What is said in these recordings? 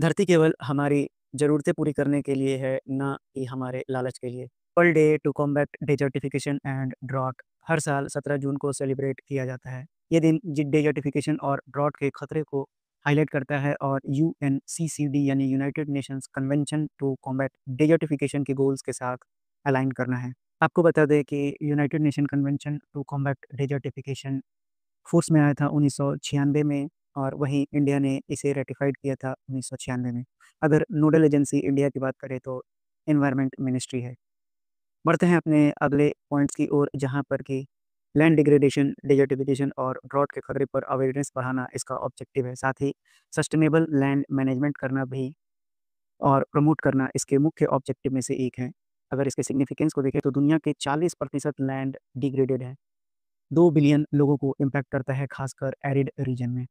धरती केवल हमारी ज़रूरतें पूरी करने के लिए है, ना कि हमारे लालच के लिए। World day to combat desertification and drought हर साल 17 जून को सेलिब्रेट किया जाता है। ये दिन डेज़र्टिफ़िकेशन और ड्रॉट के खतरे को हाइलाइट करता है और यूएनसीसीडी यानी United Nations Convention to combat Desertification के गोल्स के साथ अलाइन करना है। आपको बता दें कि United Nation Convention to combat Desertification force में आया था 1996 में और वहीं इंडिया ने इसे रैटिफ़ाइड किया था 1996 में। अगर नोडल एजेंसी इंडिया की बात करें तो एनवायरनमेंट मिनिस्ट्री है। बढ़ते हैं अपने अगले पॉइंट्स की ओर जहाँ पर कि लैंड डिग्रेडेशन, डेज़र्टिफ़िकेशन और ड्रॉट के खतरे पर अवेयरनेस बढ़ाना इसका ऑब्जेक्टिव है। साथ ही सस्टेनेबल लैंड मैनेजमेंट करना भी और प्रमोट करना इसके मुख्य ऑब्जेक्टिव में से एक है। अगर इसके सिग्निफिकेंस को देखें तो दुनिया के 40% लैंड डिग्रेडेड है। 2 बिलियन लोगों को इम्पैक्ट करता है, खासकर एरिड रीजन में।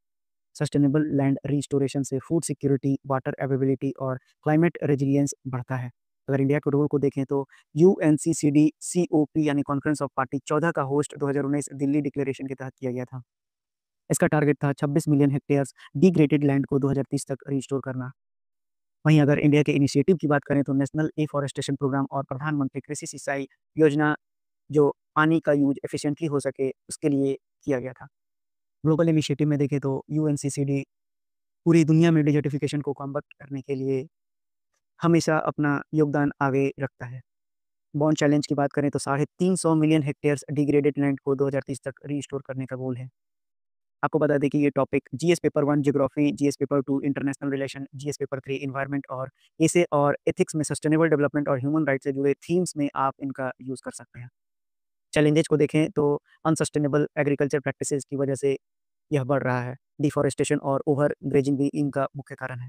सस्टेनेबल लैंड रिस्टोरेशन से फूड सिक्योरिटी, वाटर अवेलेबिलिटी और क्लाइमेट रेजिलियंस बढ़ता है। अगर इंडिया के रोल को देखें तो यूएनसीसीडी सीओपी यानी कॉन्फ्रेंस ऑफ पार्टी 14 का होस्ट 2019 दिल्ली डिक्लेरेशन के तहत किया गया था। इसका टारगेट था 26 मिलियन हेक्टेयर्स डिग्रेडेड लैंड को 2030 तक रिस्टोर करना। वहीं अगर इंडिया के इनिशिएटिव की बात करें तो नेशनल एफॉरेस्टेशन प्रोग्राम और प्रधानमंत्री कृषि सिंचाई योजना जो पानी का यूज़ एफिशिएंटली हो सके उसके लिए किया गया था। ग्लोबल इनिशिएटिव में देखें तो यूएनसीसीडी पूरी दुनिया में डिजर्टिफिकेशन को कॉम्बैट करने के लिए हमेशा अपना योगदान आगे रखता है। बॉन्ड चैलेंज की बात करें तो 350 मिलियन हेक्टेयर्स डिग्रेडेड लैंड को 2030 तक रीस्टोर करने का गोल है। आपको बता दें कि ये topic GS paper 1 geography, GS paper 2 international relation, GS paper 3 environment और ऐसे और एथिक्स में सस्टेनेबल डेवलपमेंट और ह्यूमन राइट्स से जुड़े थीम्स में आप इनका यूज़ कर सकते हैं। चैलेंजेस को देखें तो अनसस्टेनेबल एग्रीकल्चर प्रैक्टिसेस की वजह से यह बढ़ रहा है। डिफ़ॉरेस्टेशन और ओवर ग्रेजिंग भी इनका मुख्य कारण है।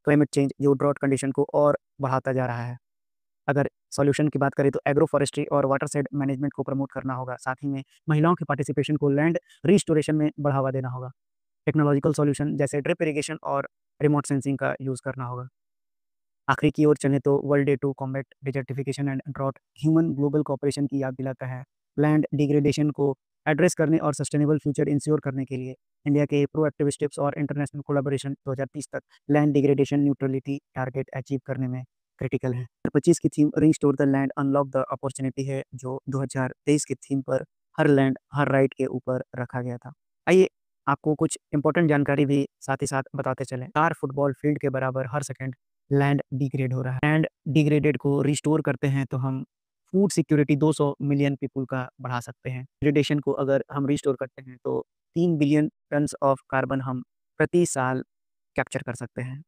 क्लाइमेट चेंज जो ड्रॉट कंडीशन को और बढ़ाता जा रहा है। अगर सॉल्यूशन की बात करें तो एग्रो फॉरेस्ट्री और वाटरशेड मैनेजमेंट को प्रमोट करना होगा। साथ ही में महिलाओं के पार्टिसिपेशन को लैंड रिस्टोरेशन में बढ़ावा देना होगा। टेक्नोलॉजिकल सॉल्यूशन जैसे ड्रिप इरिगेशन और रिमोट सेंसिंग का यूज़ करना होगा। आखिरी की ओर चलें तो world day to combat desertification and drought human global cooperation की याद दिलाता है। लैंड डिग्रेडेशन को एड्रेस करने और सस्टेनेबल फ्यूचर इंश्योर करने के लिए इंडिया के प्रोएक्टिव स्टेप्स और इंटरनेशनल कोलैबोरेशन 2030 तक land degradation neutrality target achieve करने में क्रिटिकल है। 25 की theme restore the land unlock the opportunity है जो 2023 की थीम पर हर लैंड हर राइट के ऊपर रखा गया था। आइए आपको कुछ इंपॉर्टेंट जानकारी भी साथ ही साथ बताते चलें। 4 फुटबॉल फील्ड के बराबर हर सेकंड लैंड डिग्रेड हो रहा है। लैंड डिग्रेडेड को रिस्टोर करते हैं तो हम फूड सिक्योरिटी 200 मिलियन पीपल का बढ़ा सकते हैं। डिग्रेडेशन को अगर हम रिस्टोर करते हैं तो 3 बिलियन टन्स ऑफ कार्बन हम प्रति साल कैप्चर कर सकते हैं।